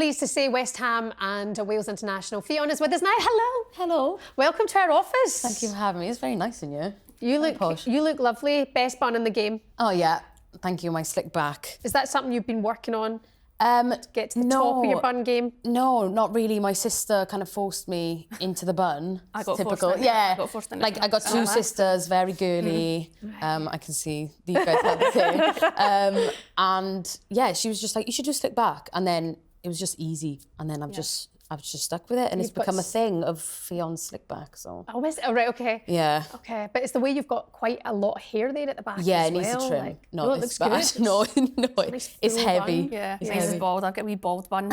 pleased to say West Ham and Wales International. Ffion is with us now. Hello. Hello. Welcome to our office. Thank you for having me. It's very nice in you. You look lovely. Best bun in the game. Oh, yeah. Thank you, my slick back. Is that something you've been working on? To get to the top of your bun game? No, not really. My sister kind of forced me into the bun. I got typical. forced in. Yeah. I got forced in. Like I got two sisters, very girly. I can see these guys have the same. And yeah, she was just like, you should just slick back. And then it was just easy. And then I've just stuck with it, and it's become a thing of Ffion slick back. So. Oh, is it? Oh, right, okay. Yeah. Okay, but it's the way you've got quite a lot of hair there at the back. Yeah, as it needs well. to trim. Like, no, it it's looks bad. good. No, Nice it's full heavy. bun. Yeah, It's mine's heavy. bald. I've got a wee bald bun.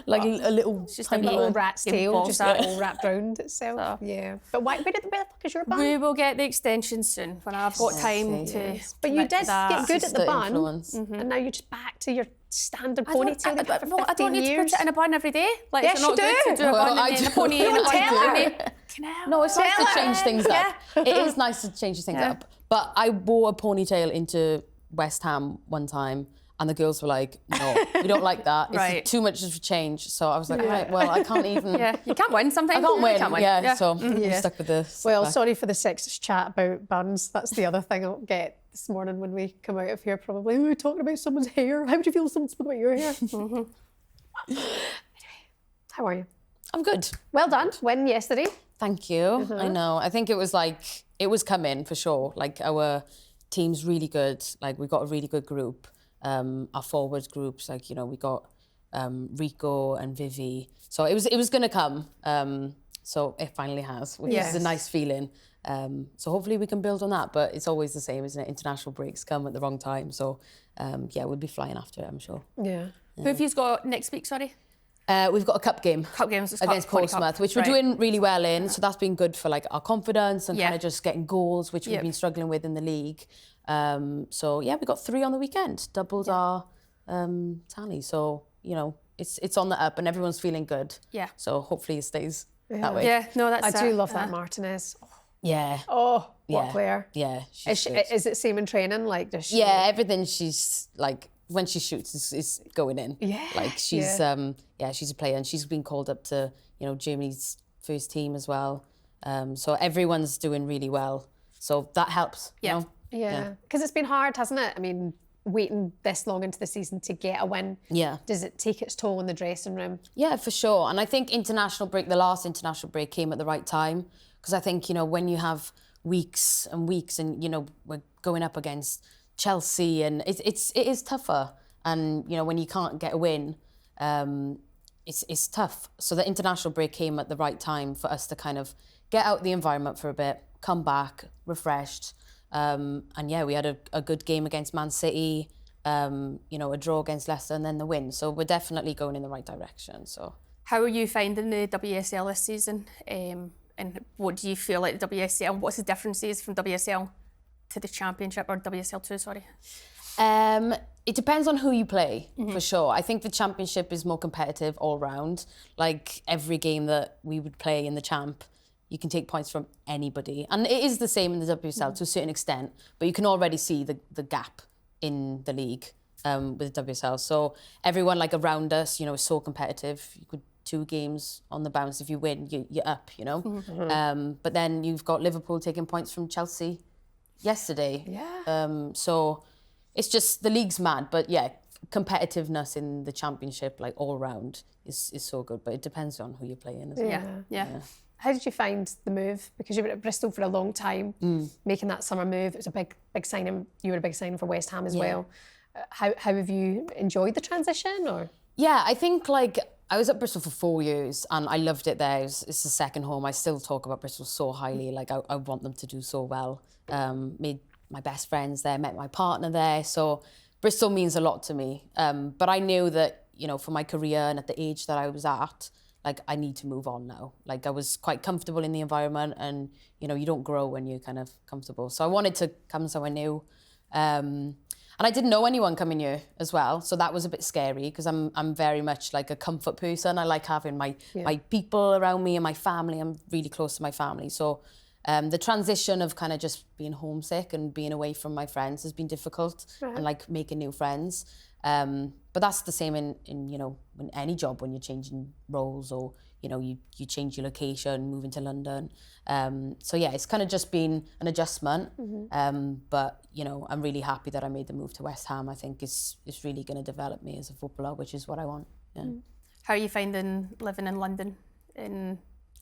Like a little, just tiny a Little little rat's Give me tail, balls. just all wrapped round itself. So. Yeah. But where the fuck is your bun? We will get the extension soon when I've got time to. But you commit to did that. get good at the Sister bun, influence. and now you're just back to your standard I don't- ponytail. you've had for I 15 don't need to years. put it in a bun every day. Like, Yes, it's not you good do. to do a Well, bun I and then a do. pony and a bun. Tell her. No, it's nice to change things Yeah. up. It is nice to change things up. But I wore a ponytail into West Ham one time, and the girls were like, no, we don't like that. It's Right. too much of a change. So I was like, all right, well, I can't even... Yeah, you can't win sometimes. I can't win. You can't win. Yeah, so I'm Yeah. stuck with this. Well, sorry for the sexist chat about buns. That's the other thing I'll get this morning when we come out of here, probably. We're talking about someone's hair. How would you feel if someone spoke about your hair? How are you? I'm good. Well done. Win yesterday. Thank you. I know. I think it was coming for sure. Like our team's really good. Like we got a really good group. Our forward groups, like, you know, we got Rico and Vivi. So it was gonna come. So it finally has, which is a nice feeling. So hopefully we can build on that. But it's always the same, isn't it? International breaks come at the wrong time. So yeah, we'll be flying after it, I'm sure. Yeah. Who have you got next week, sorry? We've got a cup game. Cup games. It's Against Cup, Portsmouth, which we're Right. doing really well in. So that's been good for like our confidence and Yeah. kind of just getting goals, which we've been struggling with in the league. So yeah, we got 3 on the weekend, doubled our tally. So, you know, it's on the up and everyone's feeling good. Yeah. So hopefully it stays that way. Yeah, no, that's I do love that Martinez. Yeah. Oh, what Yeah. player. Yeah. she's good. Is it same in training? Like, does she... Yeah, everything she's like, when she shoots is going in. Yeah, Like she's she's a player and she's been called up to, you know, Germany's first team as well. So everyone's doing really well. So that helps. Yeah. You know? Yeah. Because it's been hard, hasn't it? I mean, waiting this long into the season to get a win. Yeah. Does it take its toll in the dressing room? Yeah, for sure. And I think the last international break came at the right time. Because I think, you know, when you have weeks and weeks and, you know, we're going up against Chelsea and it is tougher. And, you know, when you can't get a win, it's tough. So the international break came at the right time for us to kind of get out the environment for a bit, come back refreshed. And yeah, we had a good game against Man City, you know, a draw against Leicester and then the win. So we're definitely going in the right direction. So How are you finding the WSL this season? And what do you feel like the WSL? What's the differences from WSL to the Championship or WSL2? Sorry. It depends on who you play, for sure. I think the Championship is more competitive all round. Like every game that we would play in the Champ, you can take points from anybody. And it is the same in the WSL to a certain extent, but you can already see the gap in the league with the WSL. So everyone like around us, you know, is so competitive. You could 2 games on the bounce. If you win, you're up, you know. But then you've got Liverpool taking points from Chelsea yesterday. Yeah. So it's just, the league's mad. But yeah, competitiveness in the Championship, like all round, is so good. But it depends on who you're playing as well. Yeah. How did you find the move? Because you were at Bristol for a long time, making that summer move. It was a big signing. You were a big signing for West Ham as well. How have you enjoyed the transition? Or Yeah, I think like I was at Bristol for 4 years and I loved it there. It's the second home. I still talk about Bristol so highly. Like I want them to do so well. Made my best friends there, met my partner there. So Bristol means a lot to me. But I knew that, you know, for my career and at the age that I was at, like I need to move on now. Like I was quite comfortable in the environment and, you know, you don't grow when you're kind of comfortable. So I wanted to come somewhere new. And I didn't know anyone coming here as well, so that was a bit scary because I'm very much like a comfort person. I like having my people around me and my family. I'm really close to my family, so The transition of kind of just being homesick and being away from my friends has been difficult, and like making new friends. But that's the same in in any job when you're changing roles, or you change your location, moving to London. So yeah, it's kind of just been an adjustment. But I'm really happy that I made the move to West Ham. I think it's really going to develop me as a footballer, which is what I want. Yeah. How are you finding living in London, and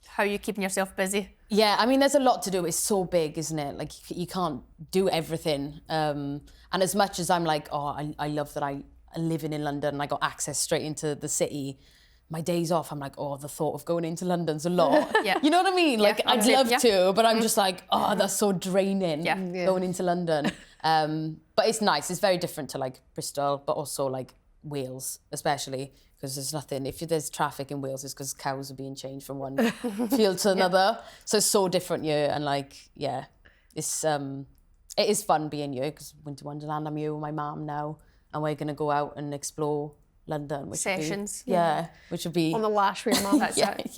how are you keeping yourself busy? Yeah, I mean, there's a lot to do. It's so big, isn't it? Like, you can't do everything. And as much as I'm like, I love that I'm living in London and I got access straight into the city, my days off, I'm like, the thought of going into London's a lot. Yeah. You know what I mean? Like, I'd love to, but I'm just like, that's so draining, going into London. But it's nice. It's very different to, like, Bristol, but also, like, Wales, especially, because there's nothing. If there's traffic in Wales, it's because cows are being changed from one field to another. So it's so different here, and it's it is fun being here, because Winter Wonderland, I'm here with my mum now, and we're gonna go out and explore London, which Sessions, which would be On the lash with your mum. That's it.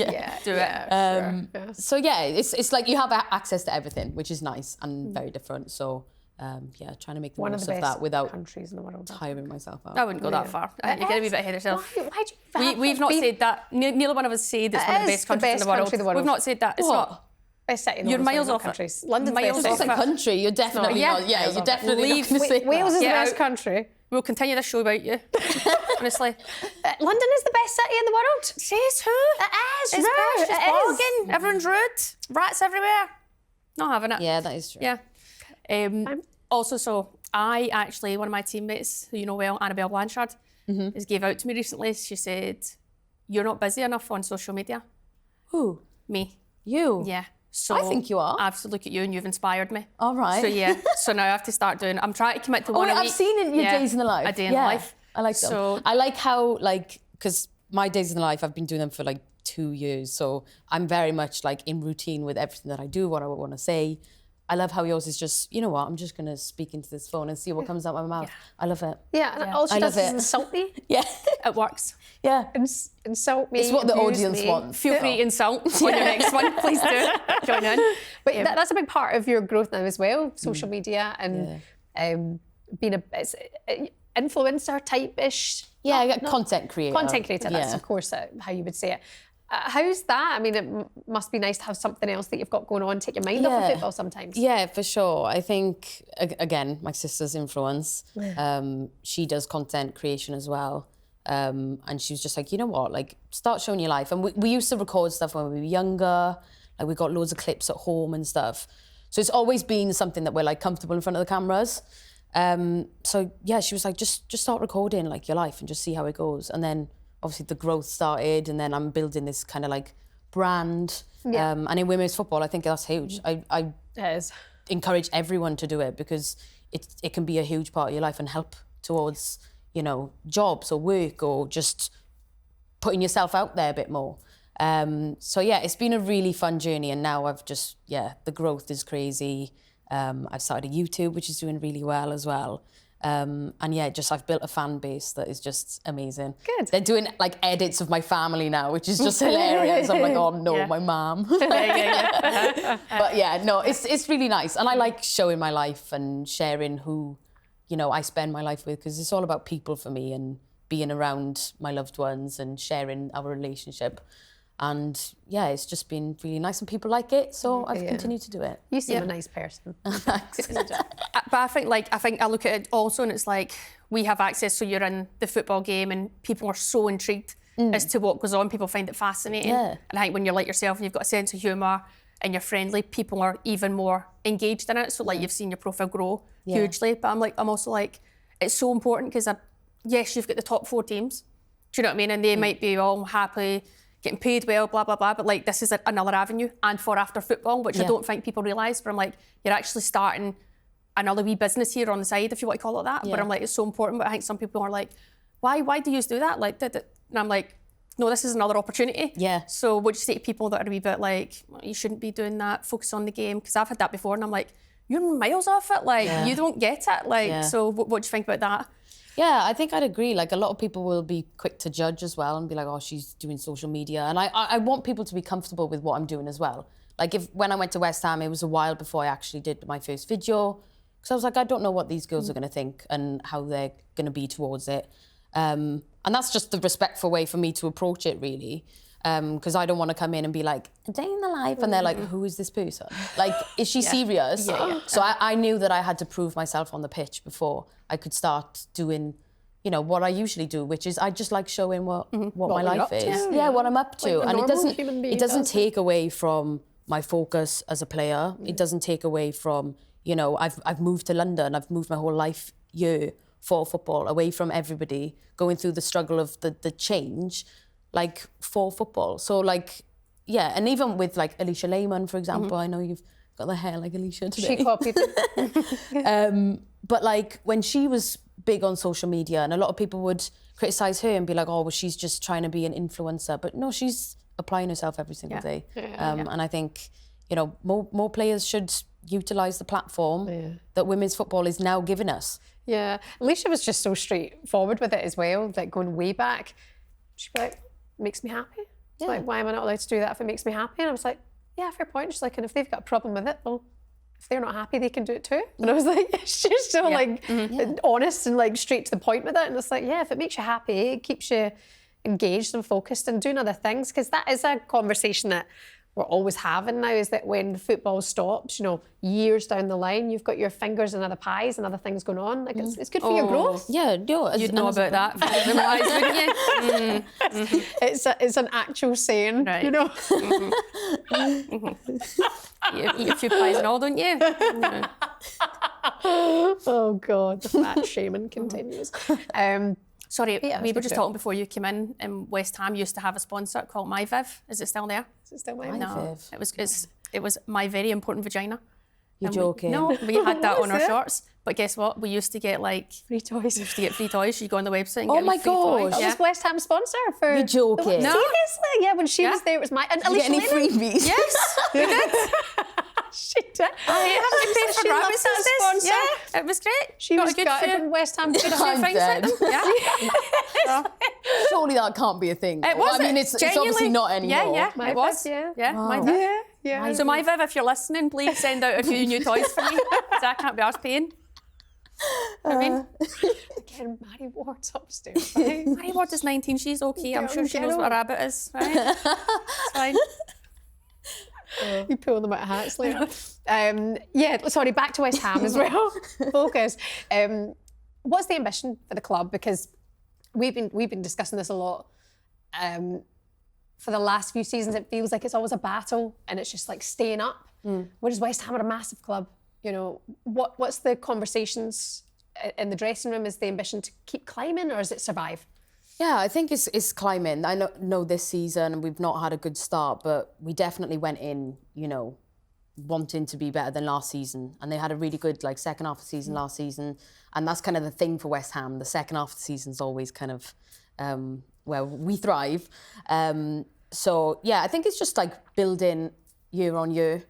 Do it. Yeah. So yeah, it's like you have access to everything, which is nice and very different. So trying to make the One of most the of best that without countries in the world. tiring myself out. I wouldn't go that far. I think you're getting a wee bit ahead of yourself. We've not said that. Neither one of us said it's one of the best countries in the world. We've not said that. It's not. Best city in the You're world, miles not off it. countries. London's Miles best off city. it. It's a country. You're definitely not. Yeah, you're definitely not going to say Wales is the Get best out. country. We'll continue this show about you. Honestly. London is the best city in the world. Says who? It is. It's rude. posh, it's bargain. Everyone's rude. Rats everywhere. Not having it. Yeah, that is true. Yeah. Also, so I actually, one of my teammates, who you know well, Annabelle Blanchard, has gave out to me recently. She said, "You're not busy enough on social media." Who? Me. You? Yeah. So I think you are. I have to look at you, and you've inspired me. All right. So yeah. So now I have to start doing. I'm trying to commit to one a week. I've seen it in your days in the life. A day in the life. I like them. So I like how, like, because my days in the life, I've been doing them for like 2 years. So I'm very much like in routine with everything that I do, what I want to say. I love how yours is just, you know what, I'm just going to speak into this phone and see what comes out my mouth. I love it. Yeah, and all she I does love is it. insult me. Yeah. it works. Yeah. Insult me. It's what the abuse audience me. wants. Feel free to insult on your next one. Please do. Join in. But that's a big part of your growth now as well, social media and being a influencer type-ish. Yeah, content creator. Content creator, that's of course how you would say it. How's that? I mean, it must be nice to have something else that you've got going on, take your mind off of football sometimes. Yeah, for sure. I think, again, my sister's influence. She does content creation as well. And she was just like, you know what, like, start showing your life. And we used to record stuff when we were younger. Like, we got loads of clips at home and stuff. So it's always been something that we're, like, comfortable in front of the cameras. So, yeah, she was like, just start recording, like, your life and just see how it goes. And then, obviously, the growth started, and then I'm building this kind of, like, brand. And in women's football, I think that's huge. I encourage everyone to do it, because it can be a huge part of your life and help towards, jobs or work, or just putting yourself out there a bit more. So yeah, it's been a really fun journey, and now I've just, the growth is crazy. I've started a YouTube, which is doing really well as well. And yeah, I've built a fan base that is just amazing. Good. They're doing like edits of my family now, which is just hilarious. I'm like, oh no, my mom. But yeah, no, it's really nice. And I like showing my life and sharing who, I spend my life with, because it's all about people for me, and being around my loved ones and sharing our relationship. And yeah, it's just been really nice, and people like it, so I've continued to do it. You seem a nice person. Thanks. But I think I look at it also, and it's like, we have access, so you're in the football game and people are so intrigued as to what goes on. People find it fascinating. And I think when you're like yourself and you've got a sense of humour and you're friendly, people are even more engaged in it. So like, you've seen your profile grow hugely. But I'm also like, it's so important, because yes, you've got the top 4 teams. Do you know what I mean? And they might be all happy, getting paid well, blah, blah, blah. But like, this is another avenue, and for after football, which I don't think people realise. But I'm like, you're actually starting another wee business here on the side, if you want to call it that. But I'm like, it's so important. But I think some people are like, why do you do that? Like, and I'm like, no, this is another opportunity. Yeah. So what do you say to people that are a wee bit like, you shouldn't be doing that, focus on the game? Because I've had that before, and I'm like, you're miles off it. Like, you don't get it. Like, so what do you think about that? Yeah, I think I'd agree. Like, a lot of people will be quick to judge as well and be like, oh, she's doing social media. And I want people to be comfortable with what I'm doing as well. Like when I went to West Ham, it was a while before I actually did my first video. Because I was like, I don't know what these girls are going to think and how they're going to be towards it. And that's just the respectful way for me to approach it, really. Because I don't want to come in and be like, a day in the life. And they're like, who is this person? Like, is she serious? So I knew that I had to prove myself on the pitch before I could start doing, you know, what I usually do, which is I just like showing what my life is. Yeah, what I'm up to. Like and it doesn't take away from my focus as a player. It doesn't take away from, you know, I've moved to London. I've moved my whole life here for football, away from everybody, going through the struggle of the change, like for football. So like, yeah, and even with like Alicia Lehmann, for example, I know you've got the hair like Alicia today. She copied it. But like when she was big on social media and a lot of people would criticise her and be like, oh, well, she's just trying to be an influencer. But no, she's applying herself every single day. And I think, you know, more players should utilise the platform that women's football is now giving us. Yeah, Alicia was just so straightforward with it as well, like going way back. She'd be like, makes me happy. Yeah. Like, why am I not allowed to do that if it makes me happy? And I was like, yeah, fair point. She's like, and if they've got a problem with it, well, if they're not happy, they can do it too. And I was like, she's so like honest and like straight to the point with it. And it's like, yeah, if it makes you happy, it keeps you engaged and focused and doing other things. Because that is a conversation that we're always having now, is that when football stops, you know, years down the line, you've got your fingers in other pies and other things going on. Like it's good for your growth. Yeah, no, You'd know about that. Wouldn't you? It's an actual saying, Right. you know. You eat a few pies and all, don't you? Oh God, the fat shaming continues. Sorry, Yeah, we were just good. talking before you came in. West Ham used to have a sponsor called MyViv. Is it still there? Is it still mine? No. It was my very important vagina. You're And joking. No, we had that on our it? shorts. But guess what? We used to get like Free toys. free toys. You go on the website and Oh get my free toys. gosh. It was West Ham sponsor for. You're joking. No. Seriously, yeah. When she was there, it was my. And Did you get any Alicia Lehmann, freebies? Yes, we did. she did. I have to pay for She loved that services. sponsor. Yeah, it was great. She Got was a good gutted few- when West Ham did good it. few I'm things dead. with them. Yeah. Surely that can't be a thing. It was. I mean, it's obviously not anymore. Yeah, My it was. Viv, Yeah, Wow. my Viv. Yeah. So my Viv, if you're listening, please send out a few new toys for me, because I can't be arsed paying. I mean, Again, Mary Ward's upstairs. Right? Mary Ward is 19, she's okay. I'm sure she knows what a rabbit is, right? It's fine. You pull them out of hats later. Yeah, sorry, back to West Ham as well. Focus. What's the ambition for the club? Because we've been discussing this a lot. For the last few seasons, it feels like it's always a battle and it's just like staying up. Whereas West Ham are a massive club. You know, what's the conversations in the dressing room? Is the ambition to keep climbing or is it survive? Yeah, I think it's climbing. I know this season we've not had a good start, but we definitely went in, you know, wanting to be better than last season. And they had a really good like second half of the season last season. And that's kind of the thing for West Ham. The second half of the season's always kind of where we thrive. So yeah, I think it's just like building year on year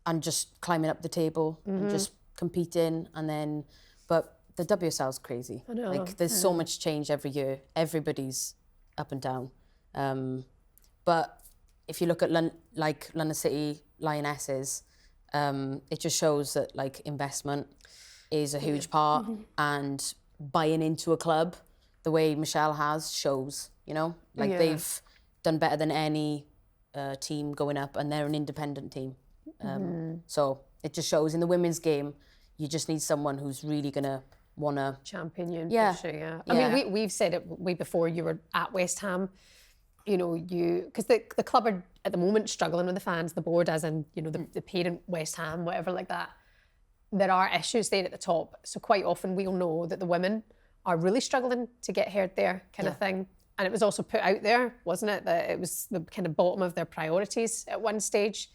and just climbing up the table and just competing. And then, but the WSL's crazy. I know. Like there's so much change every year. Everybody's up and down. But if you look at London City Lionesses, it just shows that like investment is a huge part and buying into a club the way Michelle has shows, you know, like they've done better than any team going up and they're an independent team. So it just shows in the women's game, you just need someone who's really going to want to Champion you and Yeah. push you, yeah. Yeah. I mean, we've said it way before you were at West Ham, you know, because the club are at the moment struggling with the fans, the board as in, you know, the parent West Ham, whatever like that. There are issues there at the top. So quite often we'll know that the women are really struggling to get heard there kind of thing. And it was also put out there, wasn't it, that it was the kind of bottom of their priorities at one stage.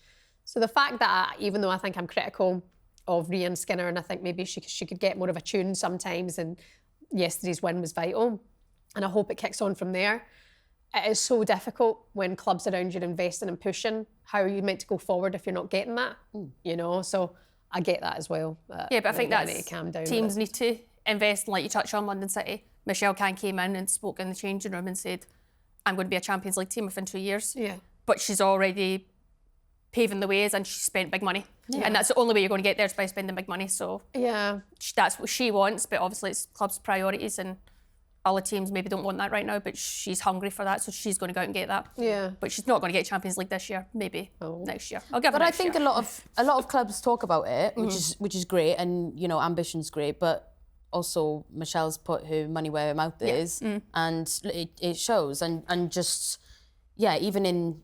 So the fact that, even though I think I'm critical of Rhian Skinner and I think maybe she could get more of a tune sometimes, and yesterday's win was vital, and I hope it kicks on from there. It is so difficult when clubs around you are investing and pushing. How are you meant to go forward if you're not getting that? You know, so I get that as well. Yeah, but I think they that's need to calm down with teams it. need to invest, like you touched on London City. Michelle Can came in and spoke in the changing room and said, I'm going to be a Champions League team within 2 years. Yeah. But she's already paving the ways, and she spent big money. And that's the only way you're going to get there is by spending big money. So that's what she wants, but obviously it's club's priorities, and other teams maybe don't want that right now, but she's hungry for that, so she's going to go out and get that. Yeah. But she's not going to get Champions League this year, maybe next year. I'll give her But I next think year. a lot of clubs talk about it, which is great, and ambition's great, but also Michelle's put her money where her mouth is, and it shows, and just even in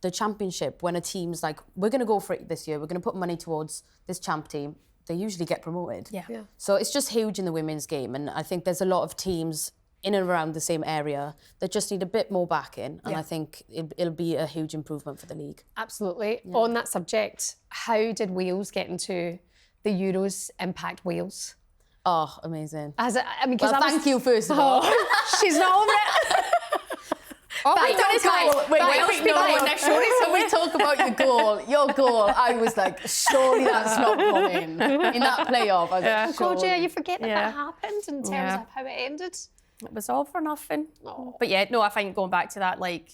the championship, when a team's like, we're going to go for it this year, we're going to put money towards this champ team, they usually get promoted. Yeah. So it's just huge in the women's game, and I think there's a lot of teams in and around the same area that just need a bit more backing, and I think it'll be a huge improvement for the league. Absolutely. On that subject, how did Wales get into the Euros impact Wales? Oh, amazing. Thank you, first of all. She's not over it. Oh, we've done it, guys. Welsh people on next show. When we talk about your goal, I was like, surely that's not coming. In that playoff, I was like, God, surely. you forget that happened in terms of how it ended. It was all for nothing. But I think going back to that, like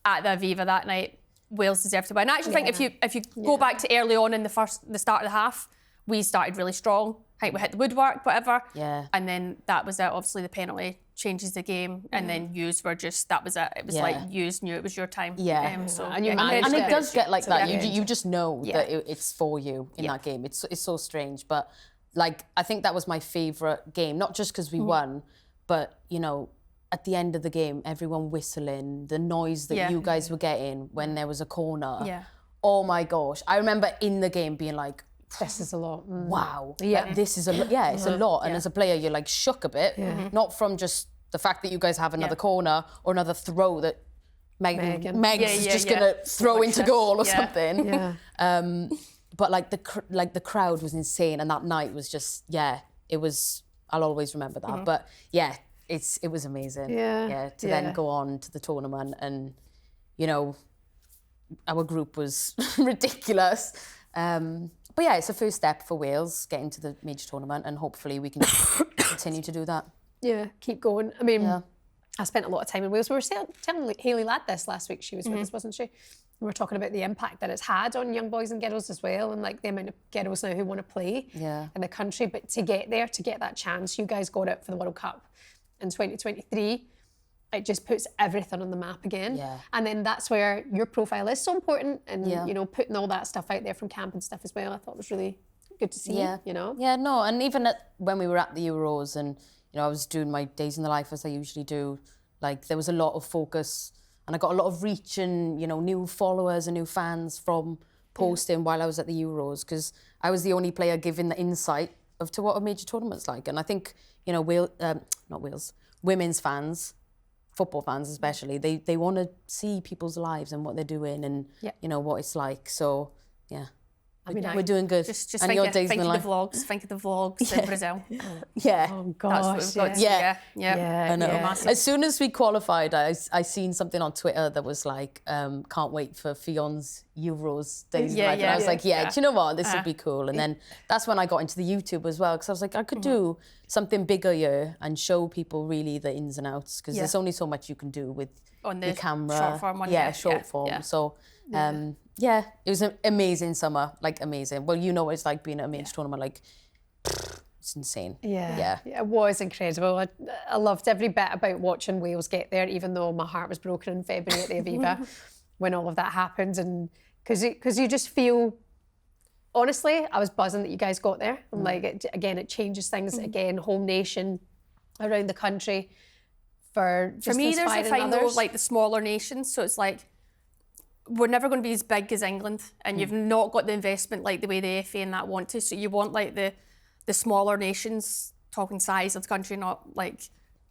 at the Aviva that night, Wales deserved to win. I actually think if you go back to early on in the start of the half, we started really strong. I think we hit the woodwork, whatever. Yeah. And then that was it. Obviously, the penalty changes the game, and then yous were just, that was it. It was like yous knew it was your time. Yeah. And it does get like that. Yeah. You just know that it's for you in that game. It's so strange, but like I think that was my favourite game, not just because we won, but at the end of the game, everyone whistling, the noise that you guys were getting when there was a corner. Yeah. Oh my gosh! I remember in the game being like, this is a lot. wow, this is a lot. Yeah, it's a lot. And as a player, you're like shook a bit, not from just the fact that you guys have another corner or another throw that Meg's is just gonna throw into goal or something. Yeah. But like the crowd was insane, and that night was just it was. I'll always remember that. But it was amazing. To then go on to the tournament, and our group was ridiculous. But it's a first step for Wales getting to the major tournament, and hopefully we can continue to do that. Yeah, keep going. I mean, I spent a lot of time in Wales. We were telling Hayley Ladd this last week. She was with us, wasn't she? We were talking about the impact that it's had on young boys and girls as well, and like the amount of girls now who want to play in the country. But to get there, to get that chance, you guys got it for the World Cup in 2023. It just puts everything on the map again. Yeah. And then that's where your profile is so important, and putting all that stuff out there from camp and stuff as well. I thought it was really good to see. Yeah, no, and even when we were at the Euros, and I was doing my days in the life as I usually do, like there was a lot of focus, and I got a lot of reach and new followers and new fans from posting while I was at the Euros, because I was the only player giving the insight to what a major tournament's like. And I think women's fans, football fans especially, they want to see people's lives and what they're doing, and what it's like. So we're doing good. Just and think of the vlogs in Brazil. Oh gosh. That's what we've got. I know. Yeah. As soon as we qualified, I seen something on Twitter that was like, can't wait for Fion's Euros days in life. And I was like, do you know what? This would be cool. And then that's when I got into the YouTube as well, because I was like, I could do something bigger here and show people really the ins and outs, because there's only so much you can do with on the camera. Short form one. Short form. So, it was an amazing summer, like amazing. Well, what it's like being at a major tournament, like, it's insane. Yeah, it was incredible. I loved every bit about watching Wales get there, even though my heart was broken in February at the Aviva when all of that happened. And because you just feel, honestly, I was buzzing that you guys got there. And like, it changes things again, whole nation around the country. For me, there's a thing though, like the smaller nations. So it's like, we're never going to be as big as England, and you've not got the investment like the way the FA and that want to. So you want like the smaller nations, talking size of the country, not like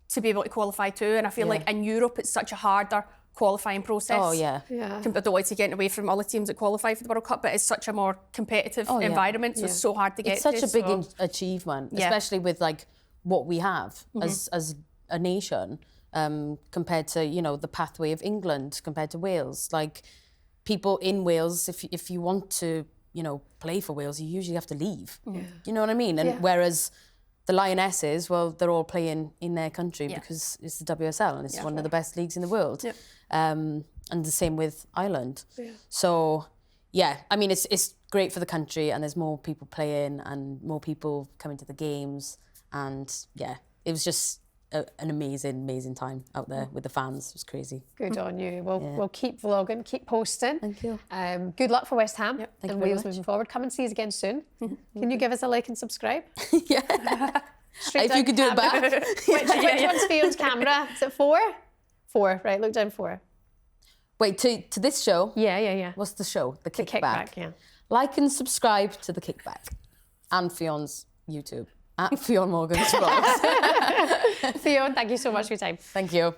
to be able to qualify too. And I feel like in Europe it's such a harder qualifying process. Oh yeah. Yeah. I don't like to get away from other teams that qualify for the World Cup, but it's such a more competitive environment, so it's so hard to get to. It's such a big achievement, especially with like what we have as a nation, compared to the pathway of England, compared to Wales. Like, people in Wales, if you want to, play for Wales, you usually have to leave. Yeah. You know what I mean? And whereas the Lionesses, well, they're all playing in their country because it's the WSL and it's one of the best leagues in the world. Yeah. And the same with Ireland. Yeah. So, yeah, I mean, it's great for the country, and there's more people playing and more people coming to the games. And yeah, it was just an amazing time out there with the fans. It was crazy. Good on you. We'll keep vlogging, keep posting. Thank you. Good luck for West Ham Thank and you very Wales much. moving forward. Come and see us again soon. Can you give us a like and subscribe? Yeah. Straight If down you could do it camera. back. Which one's Fion's camera? Is it 4? 4, right, look down 4. Wait, to this show? Yeah. What's the show? The The Kickback. kickback, yeah. Like and subscribe to The Kickback and Fion's YouTube at Ffion Morgan's vlogs. Ffion, thank you so much for your time. Thank you.